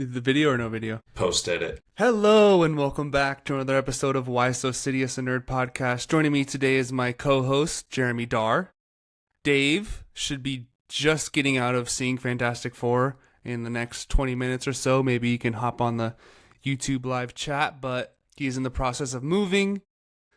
The video or no video? Post-edit. Hello and welcome back to another episode of Why So Sidious a Nerd podcast. Joining me today is my co-host, Jeremy Darr. Dave should be just getting out of seeing Fantastic Four in the next 20 minutes or so. Maybe he can hop on the YouTube live chat, but he's in the process of moving.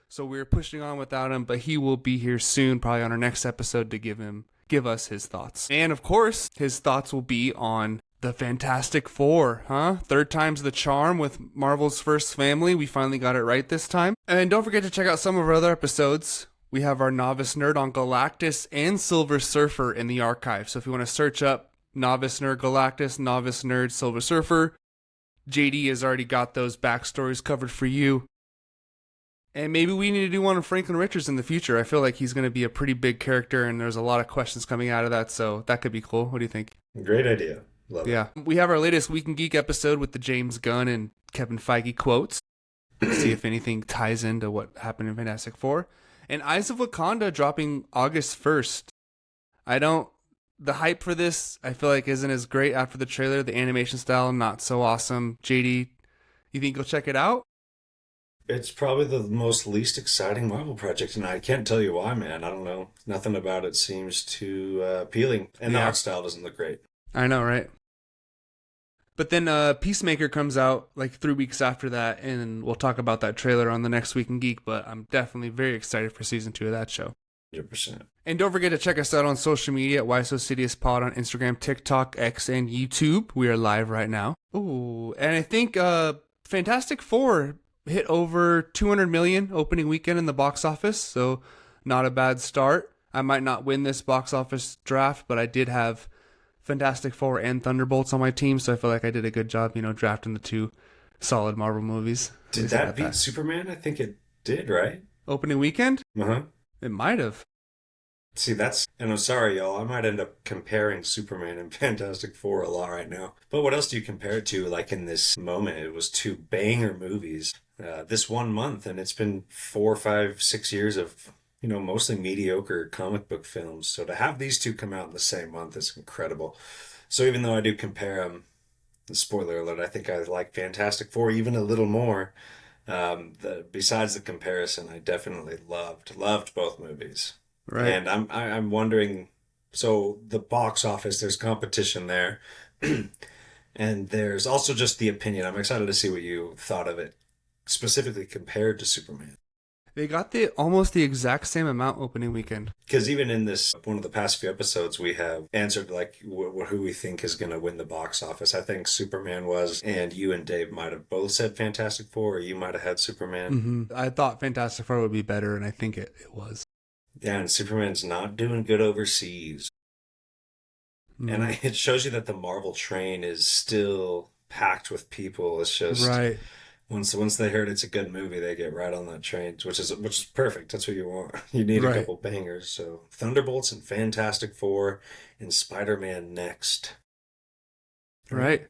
So we're pushing on without him, but he will be here soon, probably on our next episode to give us his thoughts. And of course, his thoughts will be on the Fantastic Four, huh? Third time's the charm with Marvel's first family. We finally got it right this time. And don't forget to check out some of our other episodes. We have our Novice Nerd on Galactus and Silver Surfer in the archive. So if you want to search up Novice Nerd Galactus, Novice Nerd Silver Surfer, JD has already got those backstories covered for you. And maybe we need to do one of Franklin Richards in the future. I feel like he's going to be a pretty big character, and there's a lot of questions coming out of that, so that could be cool. What do you think? Great idea. Love it. Yeah. We have our latest Week in Geek episode with the James Gunn and Kevin Feige quotes. See if anything ties into what happened in Fantastic Four. And Eyes of Wakanda dropping August 1st. The hype for this, I feel like, isn't as great after the trailer. The animation style, not so awesome. JD, you think you'll check it out? It's probably the most least exciting Marvel project, and I can't tell you why, man. I don't know. Nothing about it seems too appealing, and the art style doesn't look great. I know, right? But then Peacemaker comes out like 3 weeks after that, and we'll talk about that trailer on the next Week in Geek, but I'm definitely very excited for season 2 of that show. 100%. And don't forget to check us out on social media at Why So Sidious Pod on Instagram, TikTok, X, and YouTube. We are live right now. Ooh, and I think Fantastic Four hit over 200 million opening weekend in the box office, so not a bad start. I might not win this box office draft, but I did have Fantastic Four and Thunderbolts on my team, so I feel like I did a good job, drafting the two solid Marvel movies. Did that beat Superman? I think it did, right? Opening weekend? Uh-huh. It might have. See, and I'm sorry, y'all, I might end up comparing Superman and Fantastic Four a lot right now. But what else do you compare it to? Like in this moment, it was two banger movies this 1 month, and it's been 4, 5, 6 years of mostly mediocre comic book films. So to have these two come out in the same month is incredible. So even though I do compare them, spoiler alert, I think I like Fantastic Four even a little more. Besides the comparison, I definitely loved both movies. Right. And I'm wondering, so the box office, there's competition there. And there's also just the opinion. I'm excited to see what you thought of it, specifically compared to Superman. They got almost the exact same amount opening weekend. Because even in one of the past few episodes, we have answered like who we think is going to win the box office. I think Superman was, and you and Dave might have both said Fantastic Four, or you might have had Superman. Mm-hmm. I thought Fantastic Four would be better, and I think it was. Yeah, and Superman's not doing good overseas. Mm-hmm. And it shows you that the Marvel train is still packed with people. It's just... Right. Once they heard it's a good movie, they get right on that train, which is perfect. That's what you want. You need a couple bangers. So Thunderbolts and Fantastic Four and Spider-Man next. Right.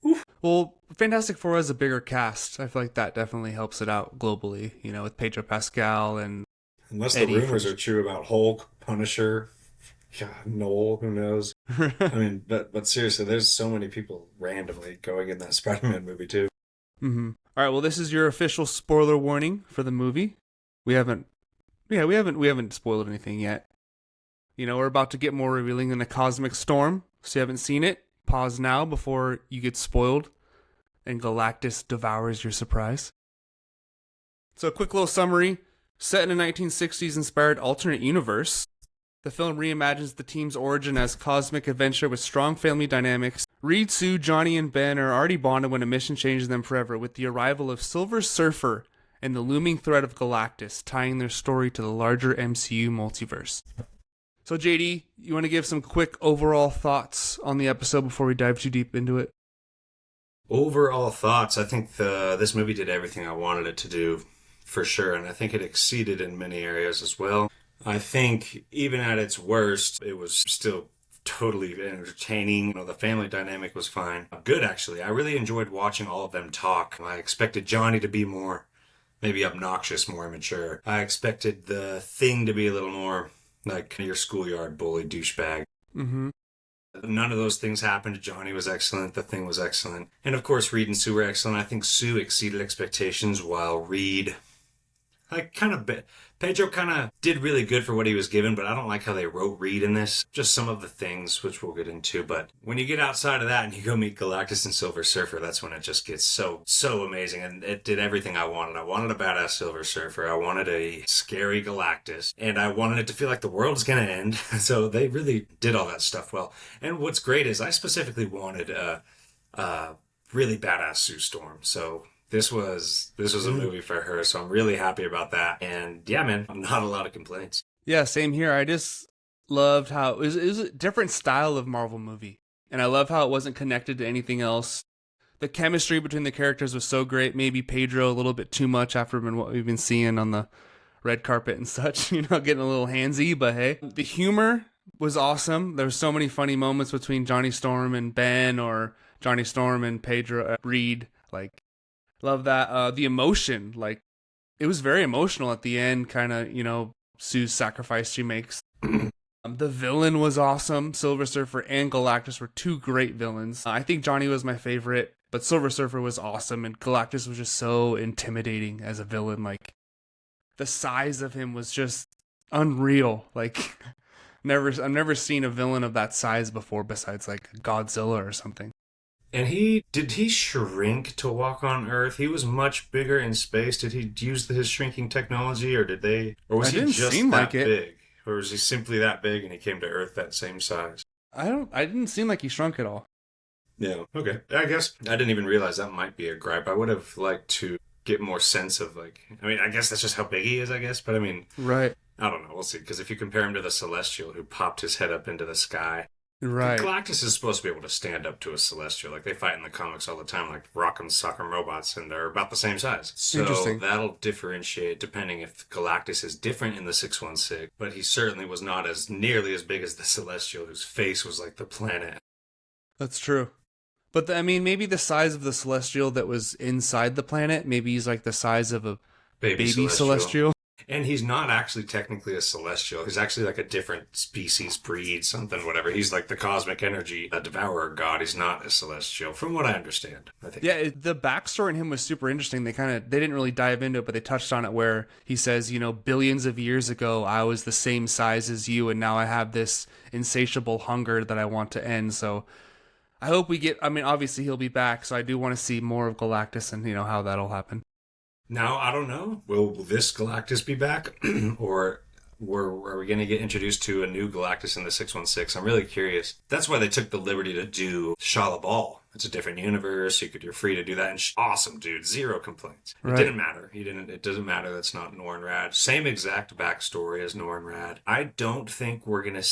Oof. Well, Fantastic Four has a bigger cast. I feel like that definitely helps it out globally, with Pedro Pascal and unless Eddie the rumors are true about Hulk, Punisher, Noel, who knows? I mean, but seriously, there's so many people randomly going in that Spider-Man movie too. Mm-hmm. All right, well, this is your official spoiler warning for the movie. We haven't spoiled anything yet. We're about to get more revealing than a cosmic storm. So you haven't seen it, pause now before you get spoiled and Galactus devours your surprise. So a quick little summary. Set in a 1960s inspired alternate universe, the film reimagines the team's origin as cosmic adventure with strong family dynamics. Reed, Sue, Johnny, and Ben are already bonded when a mission changes them forever, with the arrival of Silver Surfer and the looming threat of Galactus, tying their story to the larger MCU multiverse. So JD, you want to give some quick overall thoughts on the episode before we dive too deep into it? Overall thoughts, I think this movie did everything I wanted it to do, for sure, and I think it exceeded in many areas as well. I think even at its worst, it was still totally entertaining. The family dynamic was fine. Good, actually. I really enjoyed watching all of them talk. I expected Johnny to be more, maybe obnoxious, more immature. I expected the Thing to be a little more like your schoolyard bully douchebag. Mm-hmm. None of those things happened. Johnny was excellent. The Thing was excellent. And of course, Reed and Sue were excellent. I think Sue exceeded expectations while Reed, like, Pedro kind of did really good for what he was given, but I don't like how they wrote Reed in this. Just some of the things, which we'll get into. But when you get outside of that and you go meet Galactus and Silver Surfer, that's when it just gets so amazing. And it did everything I wanted. I wanted a badass Silver Surfer. I wanted a scary Galactus. And I wanted it to feel like the world's going to end. So they really did all that stuff well. And what's great is I specifically wanted a really badass Sue Storm. So this was a movie for her, so I'm really happy about that. And yeah, man, not a lot of complaints. Yeah, same here. I just loved how it was a different style of Marvel movie. And I love how it wasn't connected to anything else. The chemistry between the characters was so great. Maybe Pedro a little bit too much after what we've been seeing on the red carpet and such, getting a little handsy, but hey. The humor was awesome. There were so many funny moments between Johnny Storm and Ben, or Johnny Storm and Pedro Reed. Like, love that. The emotion, like, it was very emotional at the end, kind of, Sue's sacrifice she makes. The villain was awesome. Silver Surfer and Galactus were two great villains. I think Johnny was my favorite, but Silver Surfer was awesome, and Galactus was just so intimidating as a villain. Like, the size of him was just unreal. Like, I've never seen a villain of that size before, besides like Godzilla or something. And did he shrink to walk on Earth? He was much bigger in space. Did he use his shrinking technology, or was he just that big? Or was he simply that big and he came to Earth that same size? I didn't seem like he shrunk at all. Yeah, okay. I guess I didn't even realize that might be a gripe. I would have liked to get more sense of, like, I guess that's just how big he is, I guess. But right. I don't know. We'll see. Because if you compare him to the Celestial who popped his head up into the sky, right. Galactus is supposed to be able to stand up to a Celestial. Like, they fight in the comics all the time, like Rock'em Sock'em Robots, and they're about the same size. So that'll differentiate depending if Galactus is different in the 616, but he certainly was not nearly as big as the Celestial, whose face was like the planet. That's true. But maybe the size of the Celestial that was inside the planet, maybe he's like the size of a baby Celestial. And he's not actually technically a Celestial. He's actually like a different species, breed, something, whatever. He's like the cosmic energy, a devourer god. He's not a Celestial, from what I understand, I think. Yeah, the backstory in him was super interesting. They didn't really dive into it, but they touched on it where he says, billions of years ago, I was the same size as you, and now I have this insatiable hunger that I want to end. So I hope we get, obviously he'll be back, so I do want to see more of Galactus and, how that'll happen. Now, I don't know. Will this Galactus be back? Or are we going to get introduced to a new Galactus in the 616? I'm really curious. That's why they took the liberty to do Shala Ball. It's a different universe. You're free to do that. And awesome, dude. Zero complaints. Right. It didn't matter. It doesn't matter. That's not Norrin Rad. Same exact backstory as Norrin Rad. I don't think we're going to...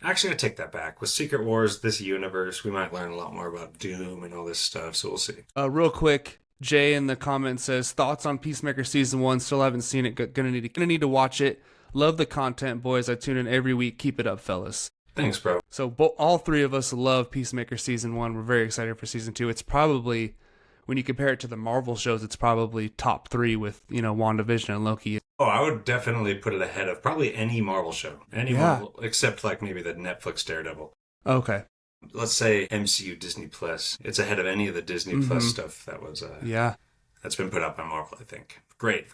Actually, I take that back. With Secret Wars, this universe, we might learn a lot more about Doom and all this stuff, so we'll see. Real quick, Jay in the comments says, thoughts on Peacemaker Season 1? Still haven't seen it. Gonna need to watch it. Love the content, boys. I tune in every week. Keep it up, fellas. Thanks, bro. So all three of us love Peacemaker Season 1. We're very excited for Season 2. It's probably, when you compare it to the Marvel shows, it's probably top 3 with, WandaVision and Loki. Oh, I would definitely put it ahead of probably any Marvel show. Marvel, except like maybe the Netflix Daredevil. Okay. Let's say MCU Disney Plus. It's ahead of any of the Disney Plus stuff that was that's been put out by Marvel, I think. Great.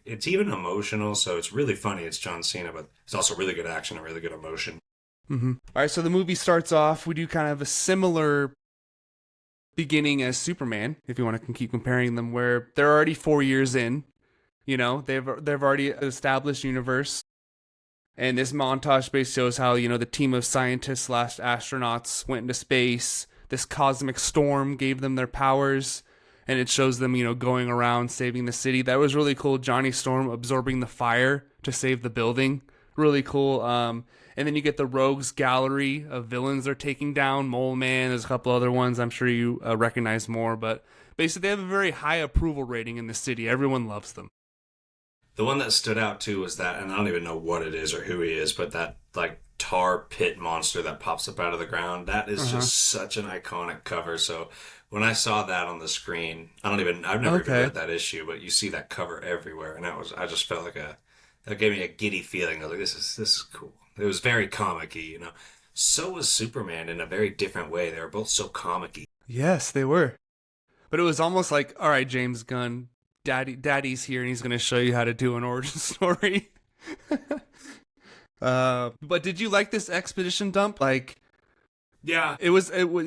It's even emotional, so it's really funny. It's John Cena, but it's also really good action and really good emotion. Mm-hmm. All right, so the movie starts off. We do kind of a similar beginning as Superman, if you want to keep comparing them, where they're already 4 years in. They've already established universe. And this montage space shows how, the team of scientists / astronauts went into space. This cosmic storm gave them their powers. And it shows them, going around saving the city. That was really cool. Johnny Storm absorbing the fire to save the building. Really cool. And then you get the rogues gallery of villains they're taking down. Mole Man, there's a couple other ones I'm sure you recognize more. But basically, they have a very high approval rating in the city. Everyone loves them. The one that stood out, too, was that, and I don't even know what it is or who he is, but that, like, tar pit monster that pops up out of the ground, that is just such an iconic cover. So when I saw that on the screen, I've never even read that issue, but you see that cover everywhere, and I just felt like that gave me a giddy feeling. I was like, this is cool. It was very comic-y, So was Superman in a very different way. They were both so comic-y. Yes, they were. But it was almost like, all right, James Gunn, Daddy's here, and he's going to show you how to do an origin story. But did you like this expedition dump? Like, Yeah. it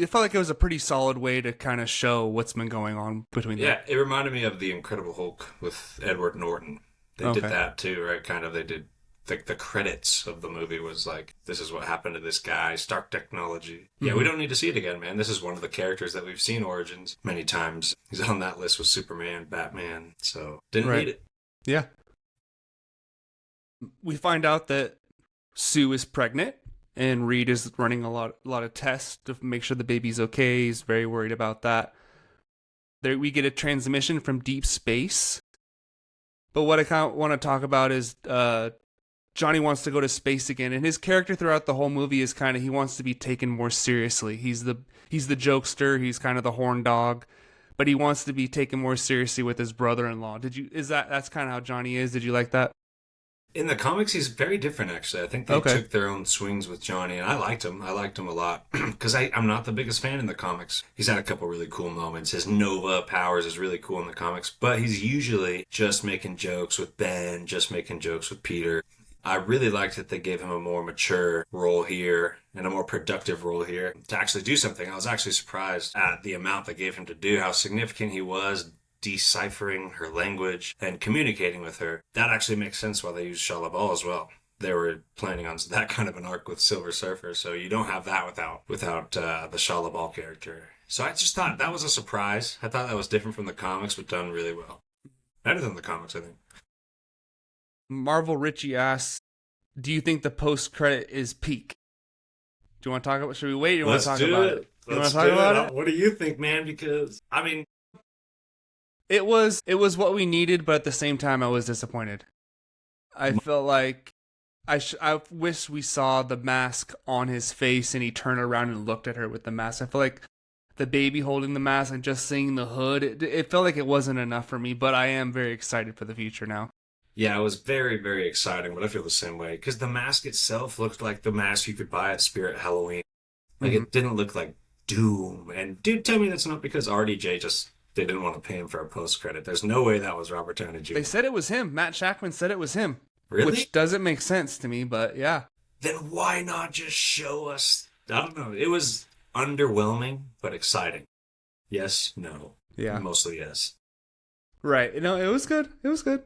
felt like it was a pretty solid way to kind of show what's been going on between them. Yeah, it reminded me of The Incredible Hulk with Edward Norton. They did that too, right? Kind of, they did, the credits of the movie was like, this is what happened to this guy, Stark Technology. Yeah, we don't need to see it again, man. This is one of the characters that we've seen origins many times. He's on that list with Superman, Batman, so didn't need it. Yeah. We find out that Sue is pregnant, and Reed is running a lot of tests to make sure the baby's okay. He's very worried about that. There, we get a transmission from deep space. But what I kind of want to talk about is Johnny wants to go to space again, and his character throughout the whole movie is kind of, he wants to be taken more seriously. He's the jokester, he's kind of the horn dog, but he wants to be taken more seriously with his brother-in-law. That's kind of how Johnny is? Did you like that? In the comics, he's very different, actually. I think they took their own swings with Johnny, and I liked him. I liked him a lot, because I'm not the biggest fan in the comics. He's had a couple really cool moments. His Nova powers is really cool in the comics, but he's usually just making jokes with Ben, just making jokes with Peter. I really liked that they gave him a more mature role here and a more productive role here to actually do something. I was actually surprised at the amount they gave him to do, how significant he was, deciphering her language and communicating with her. That actually makes sense why they used Shia LaBeouf as well. They were planning on that kind of an arc with Silver Surfer, so you don't have that without the Shia LaBeouf character. So I just thought that was a surprise. I thought that was different from the comics, but done really well. Better than the comics, I think. Marvel Richie asks, do you think the post-credit is peak? Do you want to talk about, should we wait? Do you want to talk about it? You want to talk about it? What do you think, man? Because, I mean, It was what we needed, but at the same time, I was disappointed. I felt like I wish we saw the mask on his face and he turned around and looked at her with the mask. I feel like the baby holding the mask and just seeing the hood, it felt like it wasn't enough for me, but I am very excited for the future now. Yeah, it was very, very exciting, but I feel the same way. Because the mask itself looked like the mask you could buy at Spirit Halloween. Like, it didn't look like Doom. And dude, tell me that's not because RDJ just... they didn't want to pay him for a post-credit. There's no way that was Robert Downey Jr. They said it was him. Matt Shackman said it was him. Really? Which doesn't make sense to me, but yeah. Then why not just show us? I don't know. It was underwhelming, but exciting. Yes, no. Yeah. Mostly yes. Right. No, it was good. It was good.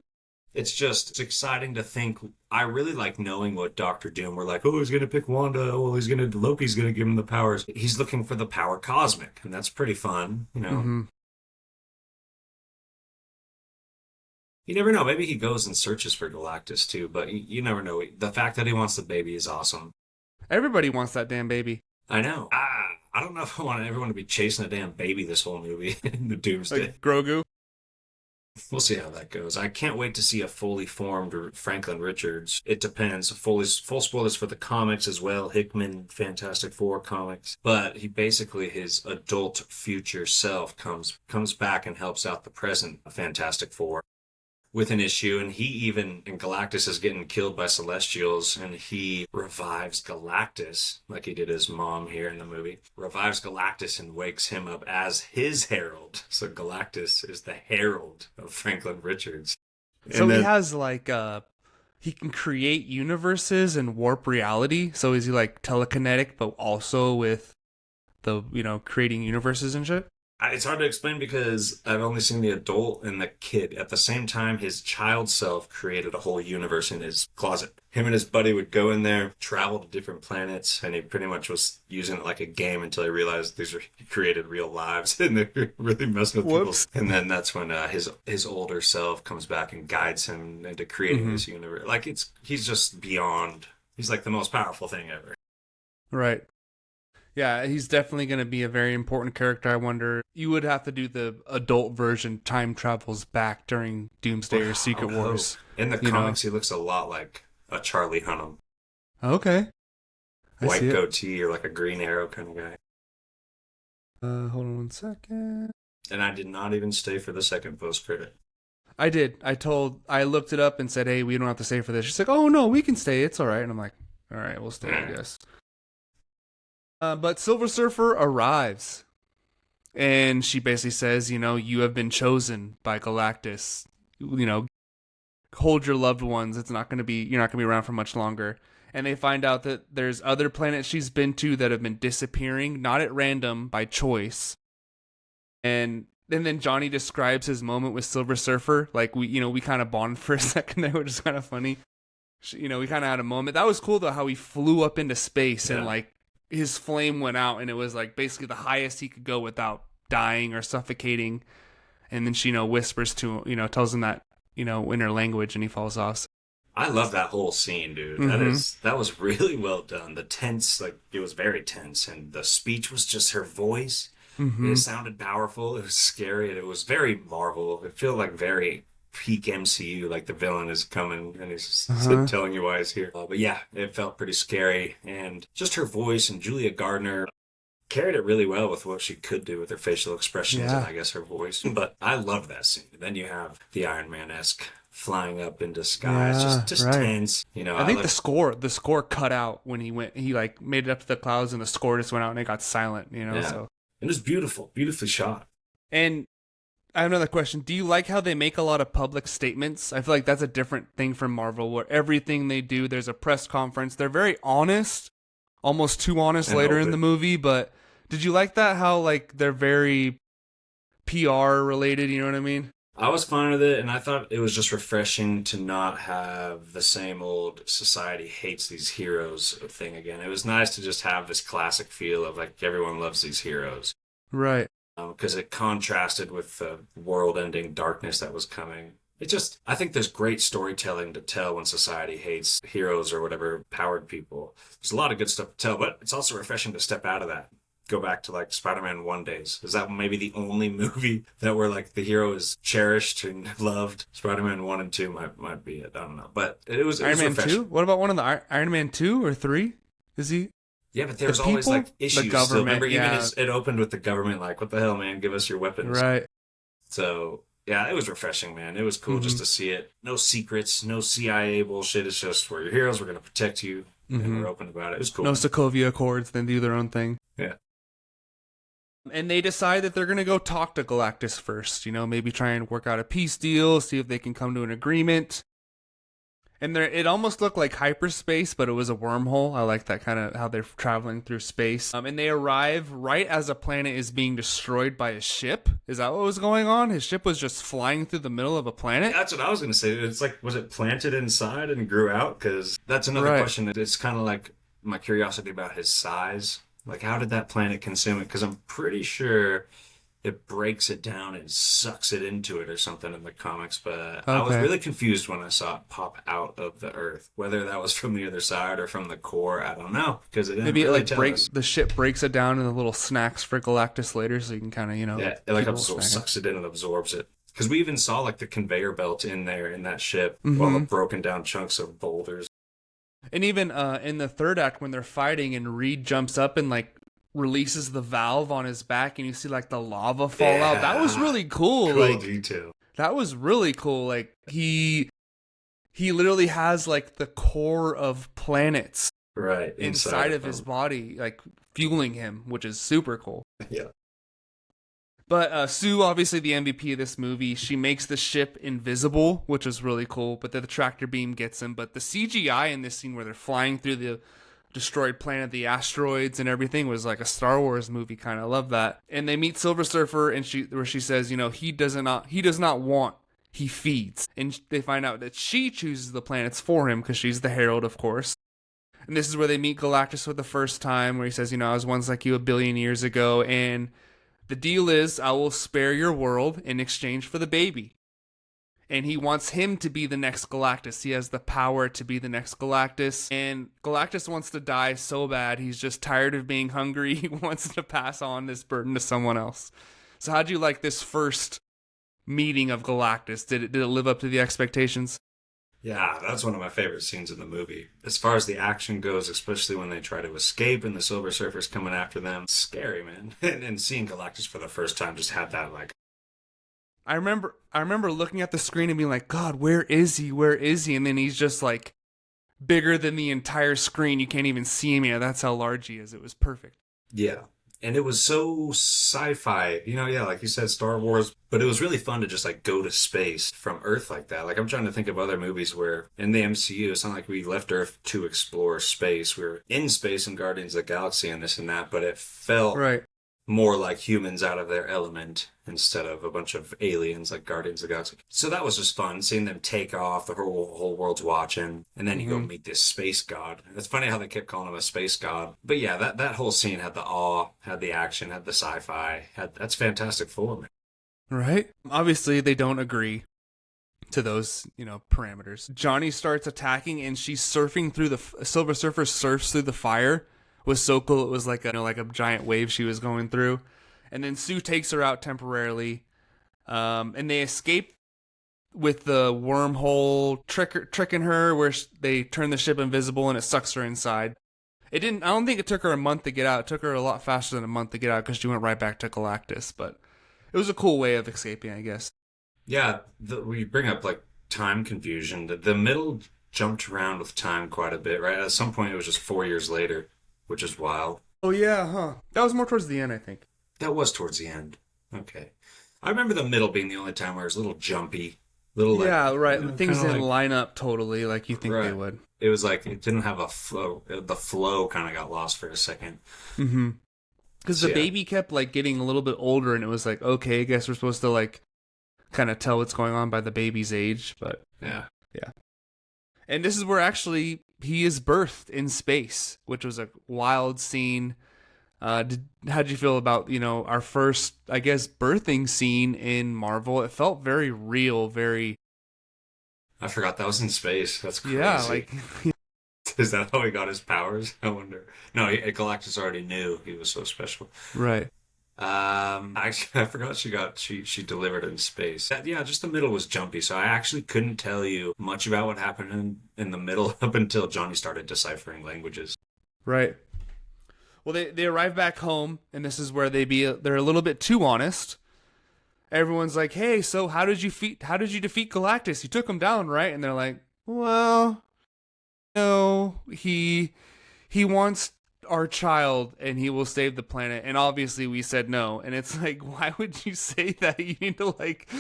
It's exciting to think. I really like knowing what Doctor Doom, we're like, oh, he's going to pick Wanda. Oh, Loki's going to give him the powers. He's looking for the power cosmic, and that's pretty fun, you know. Mm-hmm. You never know. Maybe he goes and searches for Galactus too, but you never know. The fact that he wants the baby is awesome. Everybody wants that damn baby. I know. I don't know if I want everyone to be chasing a damn baby this whole movie in the Doomsday. Like Grogu. We'll see how that goes. I can't wait to see a fully formed Franklin Richards. It depends. Full spoilers for the comics as well. Hickman, Fantastic Four comics. But he basically, his adult future self comes back and helps out the present Fantastic Four with an issue, and Galactus is getting killed by Celestials, and he revives Galactus, like he did his mom here in the movie, revives Galactus and wakes him up as his herald. So Galactus is the herald of Franklin Richards. So he has like, he can create universes and warp reality. So is he like telekinetic, but also with the, creating universes and shit? It's hard to explain because I've only seen the adult and the kid. At the same time, his child self created a whole universe in his closet. Him and his buddy would go in there, travel to different planets, and he pretty much was using it like a game until he realized he created real lives, and they're really messing with people. And then that's when his older self comes back and guides him into creating this universe. Like, he's just beyond. He's like the most powerful thing ever. Right. Yeah, he's definitely going to be a very important character. I wonder, you would have to do the adult version, time travels back during Doomsday or Secret Wars. In the comics, he looks a lot like a Charlie Hunnam. Okay. White goatee or like a Green Arrow kind of guy. Hold on 1 second. And I did not even stay for the second post-credit. I did. I looked it up and said, hey, we don't have to stay for this. She's like, oh, no, we can stay. It's all right. And I'm like, all right, we'll stay, I guess. But Silver Surfer arrives, and she basically says, you have been chosen by Galactus. Hold your loved ones. You're not gonna be around for much longer. And they find out that there's other planets she's been to that have been disappearing, not at random, by choice. And then Johnny describes his moment with Silver Surfer. Like we kind of bonded for a second there, which is kind of funny. We kind of had a moment. That was cool though, how he flew up into space and like his flame went out, and it was like basically the highest he could go without dying or suffocating. And then she whispers to him, tells him that in her language, and he falls off. I love that whole scene, dude. That was really well done. The tense, like it was very tense, and the speech was just her voice. It sounded powerful. It was scary, and it was very Marvel. It felt like very peak MCU, like the villain is coming and he's just telling you why he's here. But yeah, it felt pretty scary, and just her voice, and Julia Gardner carried it really well with what she could do with her facial expressions and I guess her voice. But I love that scene. And then you have the Iron Man-esque flying up into skies, just right. Tense. I think the score cut out when he like made it up to the clouds, and the score just went out and it got silent. So. It was beautifully shot. And I have another question. Do you like how they make a lot of public statements? I feel like that's a different thing from Marvel, where everything they do, there's a press conference. They're very honest, almost too honest later in the movie. But did you like that? How like they're very PR related, you know what I mean? I was fine with it, and I thought it was just refreshing to not have the same old society hates these heroes thing again. It was nice to just have this classic feel of like everyone loves these heroes. Right. Because it contrasted with the world-ending darkness that was coming. I think there's great storytelling to tell when society hates heroes or whatever powered people. There's a lot of good stuff to tell, but it's also refreshing to step out of that. Go back to like Spider-Man 1 days. Is that maybe the only movie that where like the hero is cherished and loved? Spider-Man 1 and 2 might be it. I don't know. But it was Iron Man refreshing. 2? What about one of the Iron Man 2 or 3? Is he? Yeah, but there's always like issues. The government, still. Remember, even it opened with the government like, what the hell, man? Give us your weapons. Right. So, yeah, it was refreshing, man. It was cool just to see it. No secrets, no CIA bullshit. It's just, we're your heroes. We're going to protect you. And we're open about it. It was cool. No Sokovia Accords, then do their own thing. Yeah. And they decide that they're going to go talk to Galactus first, maybe try and work out a peace deal, see if they can come to an agreement. And it almost looked like hyperspace, but it was a wormhole. I like that kind of how they're traveling through space. And they arrive right as a planet is being destroyed by a ship. Is that what was going on? His ship was just flying through the middle of a planet? That's what I was going to say. It's like, was it planted inside and grew out? Because that's another question. It's kind of like my curiosity about his size. Like, how did that planet consume it? Because I'm pretty sure it breaks it down and sucks it into it or something in the comics. But I was really confused when I saw it pop out of the Earth. Whether that was from the other side or from the core, I don't know. Because it didn't maybe really it like breaks the ship breaks it down into little snacks for Galactus later, so you can kind of it like sucks it in and absorbs it. Because we even saw like the conveyor belt in there in that ship, well, broken down chunks of boulders. And even in the third act, when they're fighting and Reed jumps up and like releases the valve on his back, and you see like the lava fall out. That was really cool. Like detail. That was really cool. Like he literally has like the core of planets inside of his body, like fueling him, which is super cool. Yeah. But Sue, obviously the MVP of this movie, she makes the ship invisible, which is really cool. But the tractor beam gets him. But the CGI in this scene where they're flying through the destroyed planet, the asteroids and everything, was like a Star Wars movie kind of. I love that. And they meet Silver Surfer, and she says, he does not want, he feeds. And they find out that she chooses the planets for him because she's the Herald, of course. And this is where they meet Galactus for the first time, where he says, I was once like you 1 billion years ago, and the deal is I will spare your world in exchange for the baby. And he wants him to be the next Galactus. He has the power to be the next Galactus. And Galactus wants to die so bad. He's just tired of being hungry. He wants to pass on this burden to someone else. So how'd you like this first meeting of Galactus? Did it live up to the expectations? Yeah, that's one of my favorite scenes in the movie. As far as the action goes, especially when they try to escape and the Silver Surfer's coming after them. It's scary, man. And seeing Galactus for the first time just had that, like... I remember looking at the screen and being like, God, where is he? Where is he? And then he's just like bigger than the entire screen. You can't even see him. Yeah, that's how large he is. It was perfect. Yeah. And it was so sci-fi, yeah, like you said, Star Wars, but it was really fun to just like go to space from Earth like that. Like I'm trying to think of other movies where in the MCU, it's not like we left Earth to explore space. We were in space in Guardians of the Galaxy and this and that, but it felt Right. more like humans out of their element instead of a bunch of aliens like Guardians of the Galaxy. So that was just fun, seeing them take off, the whole world's watching, and then you go Hmm. meet this space god. It's funny how they kept calling him a space god. But yeah, that whole scene had the awe, had the action, had the sci-fi, that's Fantastic Four, man. Right. Obviously, they don't agree to those, parameters. Johnny starts attacking, and she's surfing through Silver Surfer surfs through the fire. Was so cool. It was like a giant wave she was going through, and then Sue takes her out temporarily, and they escape with the wormhole tricking her, where they turn the ship invisible and it sucks her inside. It didn't. I don't think it took her a month to get out. It took her a lot faster than a month to get out because she went right back to Galactus. But it was a cool way of escaping, I guess. Yeah, we bring up like time confusion. The middle jumped around with time quite a bit, right? At some point, it was just 4 years later, which is wild. Oh yeah, huh? That was more towards the end, I think. That was towards the end. Okay. I remember the middle being the only time where it was a little jumpy, little like, Yeah, right. The things kinda didn't like, line up totally like you think they right. would. It was like it didn't have a flow. The flow kind of got lost for a second. Mm-hmm. Because So the yeah, baby kept like getting a little bit older, and it was like, okay, I guess we're supposed to like kind of tell what's going on by the baby's age, but yeah. yeah. And this is where actually he is birthed in space, which was a wild scene. How did you feel about our first, I guess, birthing scene in Marvel? It felt very real, very I forgot that was in space. That's yeah, crazy. like Is that how he got his powers? I wonder. No, Galactus already knew he was so special. right, Actually, I forgot she delivered in space. Yeah, just the middle was jumpy, so I actually couldn't tell you much about what happened in the middle up until Johnny started deciphering languages. right. Well, they arrive back home, and this is where they're a little bit too honest. Everyone's like, "Hey, so how did you defeat Galactus? You took him down, right?" And they're like, "Well, no, he wants our child and he will save the planet." And obviously we said no. And it's like, why would you say that? You need to like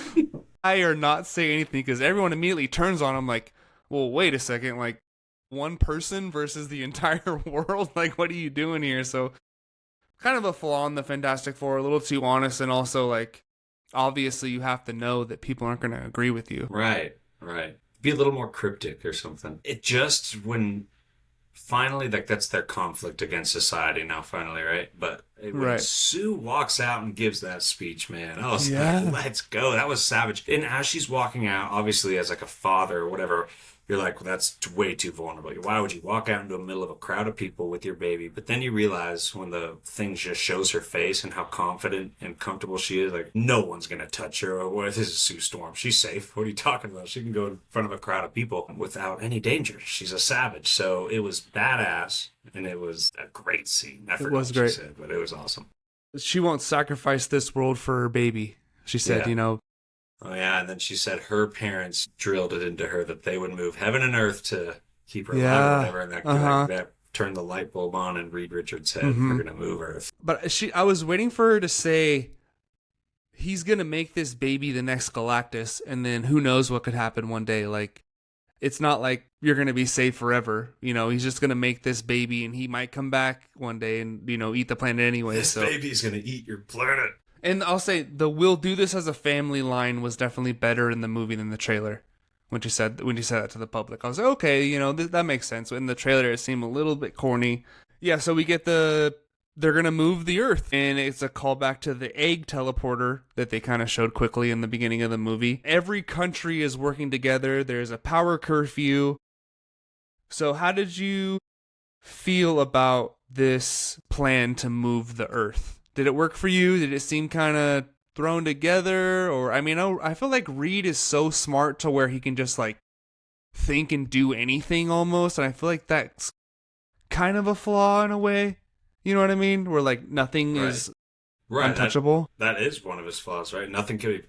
lie or not say anything, because everyone immediately turns on him like, well, wait a second, like one person versus the entire world, like what are you doing here? So kind of a flaw in the Fantastic Four, a little too honest, and also like obviously you have to know that people aren't going to agree with you. Right, right. Be a little more cryptic or something. It just when finally like that's their conflict against society now finally, right? But when Right. Sue walks out and gives that speech, man, I was like, Yeah. let's go. That was savage. And as she's walking out, obviously as like a father or whatever, you're like, well, that's way too vulnerable. Why would you walk out into the middle of a crowd of people with your baby? But then you realize when the thing just shows her face and how confident and comfortable she is, like no one's gonna touch her. Or what? This is Sue Storm. She's safe. What are you talking about? She can go in front of a crowd of people without any danger. She's a savage. So it was badass, and it was a great scene. I forgot was what great. she said, but it was awesome. She won't sacrifice this world for her baby. She said, Yeah. Oh yeah, and then she said her parents drilled it into her that they would move heaven and earth to keep her alive or Yeah. whatever, and Uh-huh. that turned the light bulb on in Reed Richards' head. Mhm. We're gonna move Earth. But I was waiting for her to say he's gonna make this baby the next Galactus, and then who knows what could happen one day. Like, it's not like you're gonna be safe forever. He's just gonna make this baby, and he might come back one day and eat the planet anyway. This So, baby's gonna eat your planet. and I'll say the "we'll do this as a family" line was definitely better in the movie than the trailer. When she said that to the public, I was like, okay, that makes sense. In the trailer, it seemed a little bit corny. Yeah, so we get they're gonna move the Earth, and it's a callback to the egg teleporter that they kind of showed quickly in the beginning of the movie. Every country is working together. There's a power curfew. So how did you feel about this plan to move the Earth? Did it work for you? Did it seem kind of thrown together? Or I feel like Reed is so smart to where he can just like think and do anything almost, and I feel like that's kind of a flaw in a way. You know what I mean? Where like nothing Right. is Right. untouchable. That is one of his flaws, right? Nothing could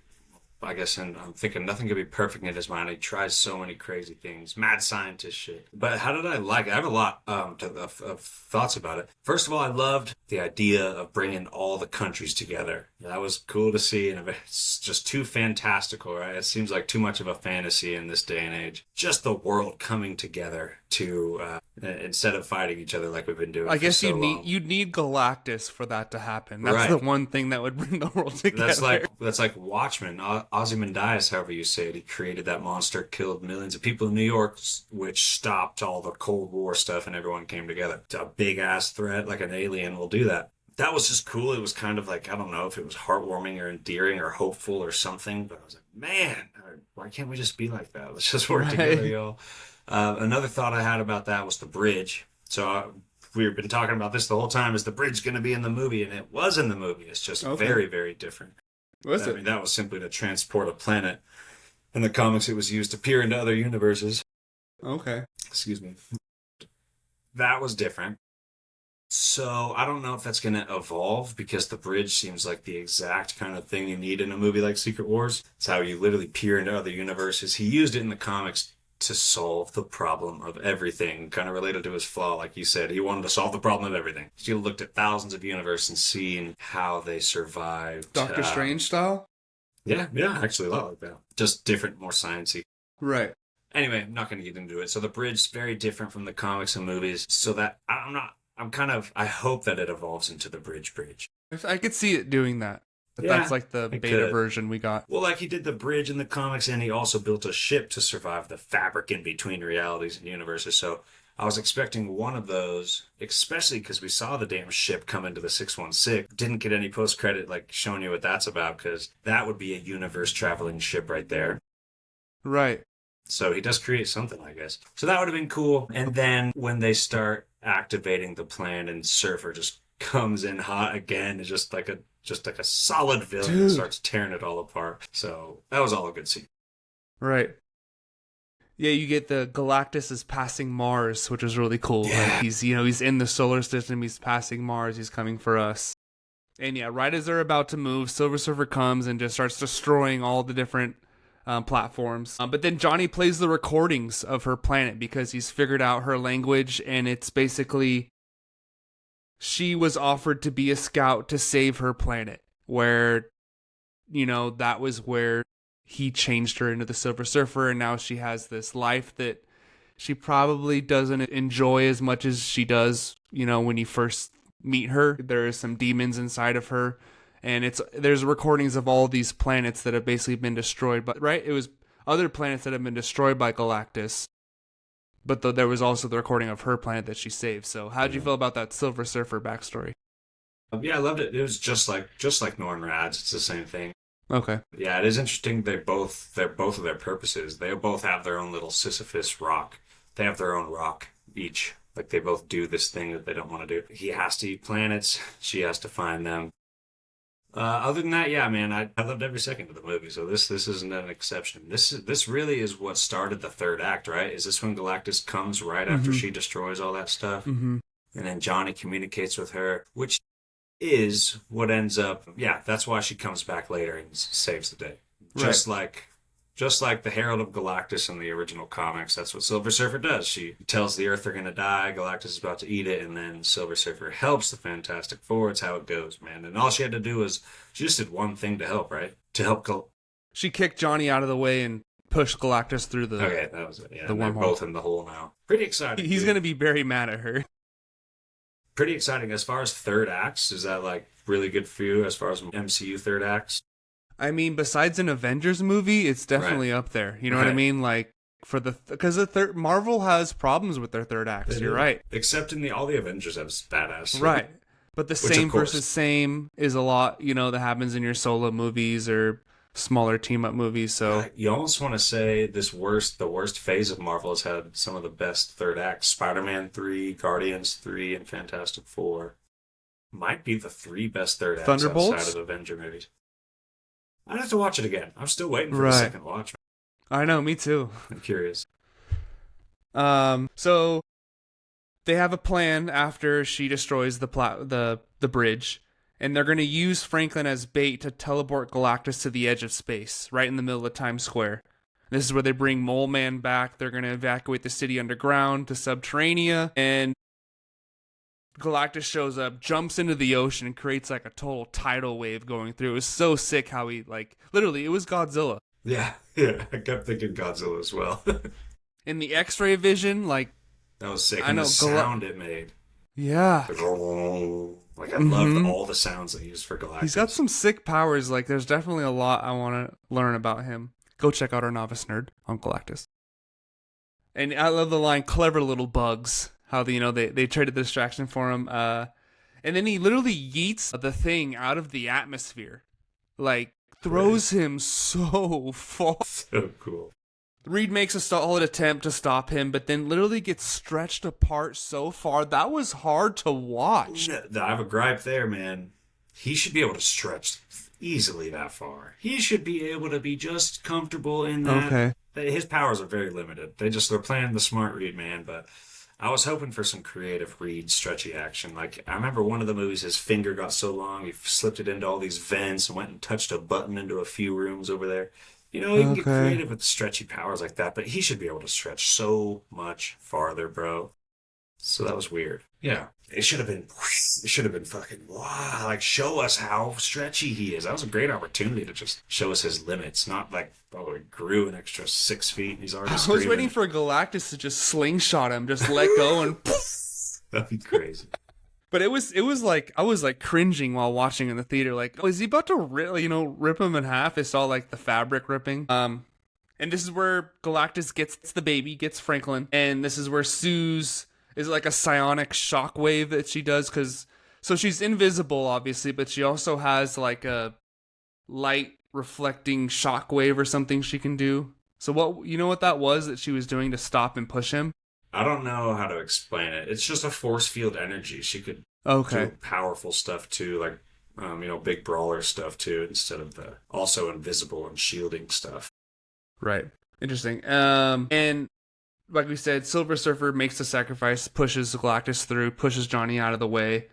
I guess, and I'm thinking nothing could be perfect in his mind. He tries so many crazy things, mad scientist shit. But how did I like it? I have a lot of thoughts about it. First of all, I loved the idea of bringing all the countries together. That was cool to see, and it's just too fantastical, right? It seems like too much of a fantasy in this day and age. Just the world coming together to instead of fighting each other like we've been doing. I guess for so long. you'd need Galactus for that to happen. That's Right. the one thing that would bring the world together. That's like Watchmen. Ozymandias, however you say it, he created that monster, killed millions of people in New York, which stopped all the Cold War stuff, and everyone came together. A big ass threat, like an alien, will do that. That was just cool. It was kind of like, I don't know if it was heartwarming or endearing or hopeful or something, but I was like, man, why can't we just be like that? Let's just work together, y'all. Another thought I had about that was the bridge. So we've been talking about this the whole time. Is the bridge going to be in the movie? And it was in the movie. It's just very, very different. Was I it? mean, that was simply to transport a planet. In the comics, it was used to peer into other universes. Okay. Excuse me. That was different. So I don't know if that's going to evolve because the bridge seems like the exact kind of thing you need in a movie like Secret Wars. It's how you literally peer into other universes. He used it in the comics to solve the problem of everything, kind of related to his flaw. Like you said, he wanted to solve the problem of everything. He looked at thousands of universes and seen how they survived. Doctor Strange style? Yeah, actually a lot like that. Just different, more sciencey. Right. Anyway, I'm not going to get into it. So the bridge is very different from the comics and movies. So that I hope that it evolves into the bridge. I could see it doing that. But that's like the beta version we got. Well, like he did the bridge in the comics, and he also built a ship to survive the fabric in between realities and universes. So I was expecting one of those, especially because we saw the damn ship come into the 616. Didn't get any post-credit like showing you what that's about, because that would be a universe-traveling ship right there. Right. So he does create something, I guess. So that would have been cool. And then when they start activating the plan and Surfer just comes in hot again, it's just like a solid villain and starts tearing it all apart. So that was all a good scene. Right. Yeah, you get the Galactus is passing Mars, which is really cool. Yeah. Like he's in the solar system, he's passing Mars, he's coming for us. And yeah, right as they're about to move, Silver Surfer comes and just starts destroying all the different platforms. But then Johnny plays the recordings of her planet because he's figured out her language, and it's basically she was offered to be a scout to save her planet, where, that was where he changed her into the Silver Surfer, and now she has this life that she probably doesn't enjoy as much as she does, when you first meet her. There is some demons inside of her, and there's recordings of all these planets that have basically been destroyed, but right, it was other planets that have been destroyed by Galactus, but there was also the recording of her planet that she saved. So how did you feel about that Silver Surfer backstory? Yeah, I loved it. It was just like Norrin Rads. It's the same thing. Okay. Yeah, it is interesting. They're both of their purposes. They both have their own little Sisyphus rock. They have their own rock each. Like they both do this thing that they don't want to do. He has to eat planets. She has to find them. Other than that, yeah, man, I loved every second of the movie. So this isn't an exception. This really is what started the third act, right? Is this when Galactus comes right after she destroys all that stuff, and then Johnny communicates with her, which is what ends up. Yeah, that's why she comes back later and saves the day. Just like the Herald of Galactus in the original comics, that's what Silver Surfer does. She tells the Earth they're going to die, Galactus is about to eat it, and then Silver Surfer helps the Fantastic Four. It's how it goes, man. And all she had to do was, she just did one thing to help, right? To help She kicked Johnny out of the way and pushed Galactus through the Okay, that was it. Yeah, the they're wormhole. both in the hole now. Pretty exciting. He's going to be very mad at her. Pretty exciting. As far as third acts, is that like really good for you as far as MCU third acts? I mean, besides an Avengers movie, it's definitely up there. You know what I mean? Like, because Marvel has problems with their third acts. You're right. Except in all the Avengers have badass. Right. But the same versus same is a lot, that happens in your solo movies or smaller team up movies. So you almost want to say the worst phase of Marvel has had some of the best third acts. Spider-Man 3, Guardians 3, and Fantastic Four might be the three best third acts outside of Avenger movies. I'd have to watch it again. I'm still waiting for the second watch. I know, me too. I'm curious. So they have a plan after she destroys the bridge, And they're going to use Franklin as bait to teleport Galactus to the edge of space, right in the middle of Times Square. This is where they bring Mole Man back. They're going to evacuate the city underground to Subterranea. And Galactus shows up, jumps into the ocean, and creates like a total tidal wave going through. It was so sick how he, like, literally, it was Godzilla. Yeah. I kept thinking Godzilla as well. In the X-ray vision, like... That was sick. And the sound it made. Yeah. Like, I loved all the sounds they used for Galactus. He's got some sick powers. Like, there's definitely a lot I want to learn about him. Go check out our Novice Nerd on Galactus. And I love the line, clever little bugs. How, they traded the distraction for him. And then he literally yeets the thing out of the atmosphere. Like, throws him so far. So cool. Reed makes a solid attempt to stop him, but then literally gets stretched apart so far. That was hard to watch. I have a gripe there, man. He should be able to stretch easily that far. He should be able to be just comfortable in that. Okay. His powers are very limited. They're playing the smart Reed, man, but I was hoping for some creative Reed stretchy action. Like, I remember one of the movies, his finger got so long, he slipped it into all these vents and went and touched a button into a few rooms over there. You know, he can get creative with stretchy powers like that, but he should be able to stretch so much farther, bro. So that was weird. Yeah. It should have been fucking, wow, like, show us how stretchy he is. That was a great opportunity to just show us his limits, not like, oh, he grew an extra 6 feet and he's already screaming. I was waiting for Galactus to just slingshot him, just let go and That'd be crazy. But it was like, I was like cringing while watching in the theater. Like, oh, is he about to rip him in half? It's all like the fabric ripping. And this is where Galactus gets the baby, gets Franklin. And this is where Sue's is like a psionic shockwave that she does. So she's invisible, obviously, but she also has like a light reflecting shockwave or something she can do. So what that was that she was doing to stop and push him? I don't know how to explain it. It's just a force field energy. She could do powerful stuff too, like, big brawler stuff too, instead of the also invisible and shielding stuff. Right. Interesting. And like we said, Silver Surfer makes the sacrifice, pushes Galactus through, pushes Johnny out of the way.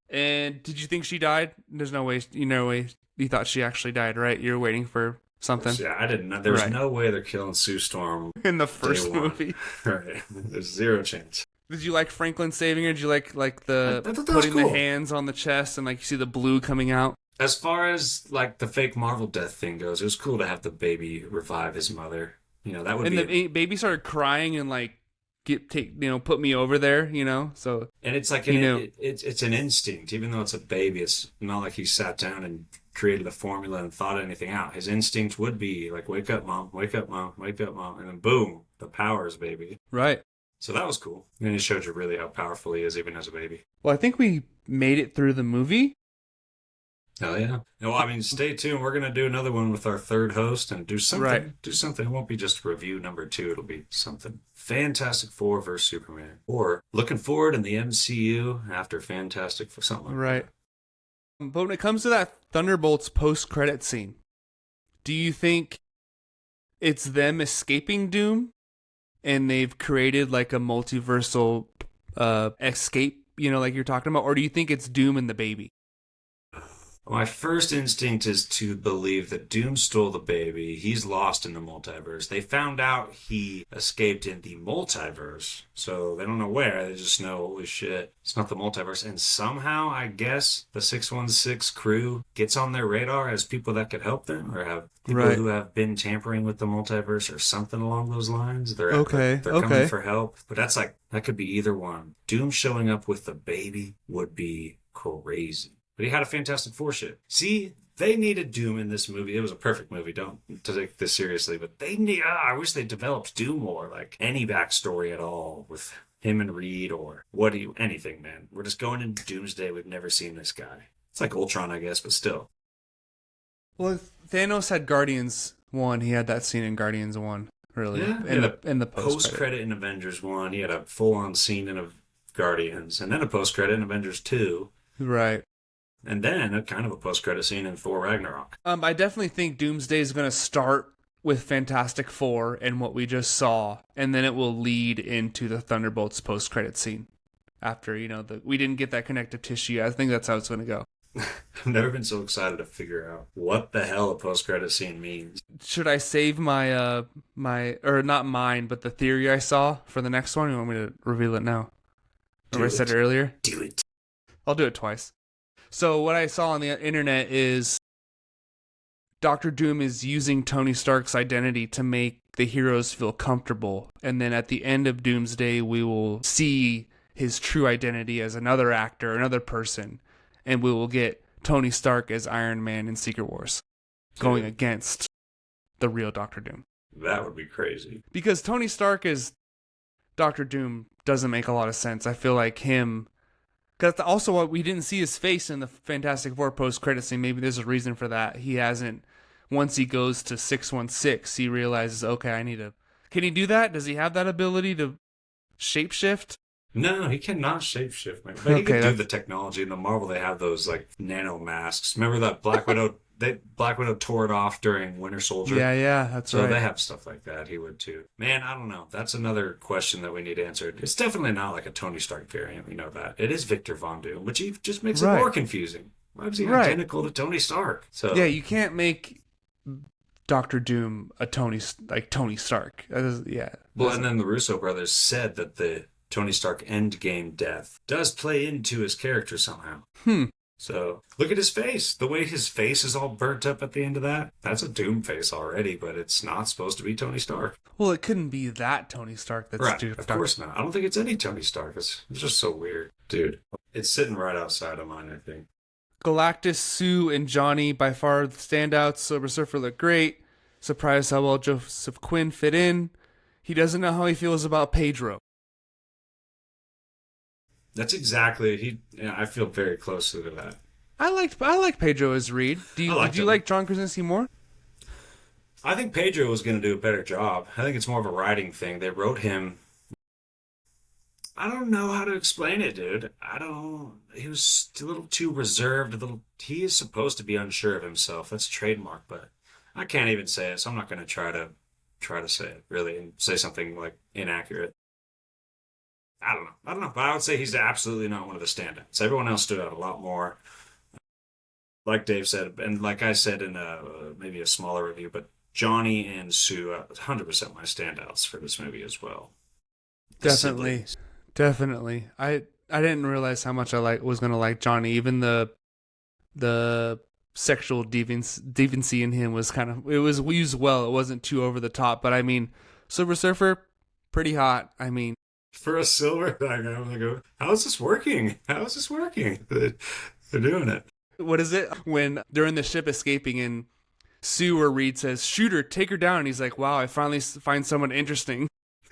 And did you think she died? There's no way, you thought she actually died, right? You were waiting for something. Yeah, I didn't know. There was no way they're killing Sue Storm in the first movie. Right. There's zero chance. Did you like Franklin saving her? Did you like the putting the hands on the chest and like you see the blue coming out? As far as like the fake Marvel death thing goes, it was cool to have the baby revive his mother. That would the baby started crying and like put me over there, So and it's like it's an instinct, even though it's a baby. It's not like he sat down and created a formula and thought anything out. His instinct would be like, wake up, mom, wake up, mom, wake up, mom. And then boom, the powers, baby. Right. So that was cool. And it showed you really how powerful he is, even as a baby. Well, I think we made it through the movie. Hell yeah. Well, I mean, stay tuned. We're going to do another one with our third host and do something. Right. Do something. It won't be just review number 2. It'll be something. Fantastic Four versus Superman. Or looking forward in the MCU after Fantastic Four, something like right. That. But when it comes to that Thunderbolts post-credit scene, do you think it's them escaping Doom and they've created like a multiversal escape, like you're talking about? Or do you think it's Doom and the baby? My first instinct is to believe that Doom stole the baby. He's lost in the multiverse. They found out he escaped in the multiverse. So they don't know where. They just know, holy shit, it's not the multiverse. And somehow, I guess, the 616 crew gets on their radar as people that could help them or have people who have been tampering with the multiverse or something along those lines. They're coming for help. But that could be either one. Doom showing up with the baby would be crazy. But he had a Fantastic Four shit. See, they needed Doom in this movie. It was a perfect movie. Don't take this seriously, but I wish they developed Doom more, like any backstory at all with him and Reed or anything, man. We're just going into Doomsday. We've never seen this guy. It's like Ultron, I guess, but still. Well, if Thanos had Guardians 1, he had that scene in Guardians 1, really. Yeah, in the post-credit in Avengers 1. He had a full-on scene in Guardians, and then a post-credit in Avengers 2. Right. And then a kind of a post-credit scene in Thor Ragnarok. I definitely think Doomsday is going to start with Fantastic Four and what we just saw, and then it will lead into the Thunderbolts post-credit scene. After, we didn't get that connective tissue. I think that's how it's going to go. I've never been so excited to figure out what the hell a post-credit scene means. Should I save my or not mine, but the theory I saw for the next one? You want me to reveal it now? Or I said it earlier? Do it. I'll do it twice. So what I saw on the internet is Doctor Doom is using Tony Stark's identity to make the heroes feel comfortable. And then at the end of Doomsday, we will see his true identity as another actor, another person. And we will get Tony Stark as Iron Man in Secret Wars going against the real Doctor Doom. That would be crazy. Because Tony Stark as Doctor Doom doesn't make a lot of sense. I feel like him... Because also what we didn't see his face in the Fantastic Four post-credit scene. Maybe there's a reason for that. He hasn't... Once he goes to 616, he realizes, okay, I need to... Can he do that? Does he have that ability to shapeshift? No, he cannot shapeshift, man. But he can do the technology. In the Marvel, they have those like nano masks. Remember that Black Widow? Black Widow tore it off during Winter Soldier. Yeah, that's right. So they have stuff like that. He would too. Man, I don't know. That's another question that we need answered. It's definitely not like a Tony Stark variant. We know that. It is Victor Von Doom, which just makes it more confusing. Why is he identical to Tony Stark? So yeah, you can't make Doctor Doom a Tony Stark. Well, and then the Russo brothers said that the Tony Stark Endgame death does play into his character somehow. So look at his face. The way his face is all burnt up at the end of that. That's a Doom face already, but it's not supposed to be Tony Stark. Well, it couldn't be that Tony Stark that's right. Of course not. I don't think it's any Tony Stark. It's just so weird. Dude, it's sitting right outside of mine, I think. Galactus, Sue, and Johnny, by far the standouts. Silver Surfer looked great. Surprised how well Joseph Quinn fit in. He doesn't know how he feels about Pedro. That's exactly I feel very closely to that. I like Pedro as Reed. Did you like John Krasinski more? I think Pedro was going to do a better job. I think it's more of a writing thing. They wrote him. I don't know how to explain it, dude. He was a little too reserved. He is supposed to be unsure of himself. That's trademark, but I can't even say it, so I'm not going to try to say it really and say something like inaccurate. I don't know, but I would say he's absolutely not one of the standouts. Everyone else stood out a lot more. Like Dave said, and like I said in maybe a smaller review, but Johnny and Sue are 100% my standouts for this movie as well. Definitely. I didn't realize how much I was gonna like Johnny. Even the sexual deviancy in him was it was used well. It wasn't too over the top, but I mean, Silver Surfer, pretty hot. I mean, for a silver, I'm like, how is this working? They're doing it. What is it when they're in the ship escaping and Sue or Reed says, "Shoot her, take her down," and he's like, "Wow, I finally find someone interesting."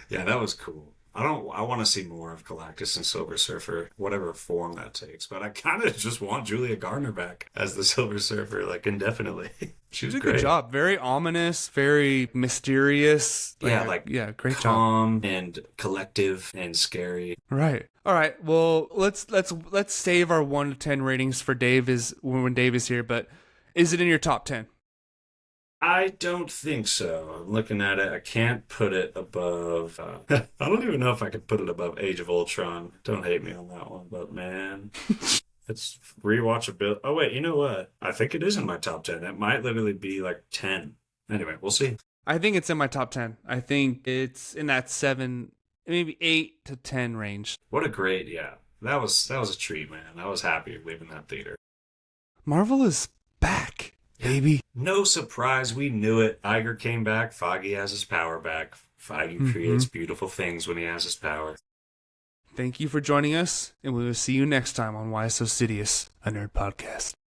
Yeah, that was cool. I want to see more of Galactus and Silver Surfer, whatever form that takes. But I kind of just want Julia Garner back as the Silver Surfer, like, indefinitely. She was did a great. Good job. Very ominous, very mysterious. Great job. Calm and collective and scary. Right. All right. Well, let's save our 1 to 10 ratings for when Dave is here. But is it in your top 10? I don't think so. I'm looking at it. I can't put it above... I don't even know if I could put it above Age of Ultron. Don't hate me on that one, but man... It's rewatchability. Oh, wait, you know what? I think it is in my top 10. It might literally be like 10. Anyway, we'll see. I think it's in my top 10. I think it's in that 7, maybe 8 to 10 range. What a great, That was a treat, man. I was happy leaving that theater. Marvel is back. Baby. No surprise, we knew it. Iger came back. Foggy has his power back. Foggy creates beautiful things when he has his power. Thank you for joining us, and we will see you next time on Why So Sidious, a nerd podcast.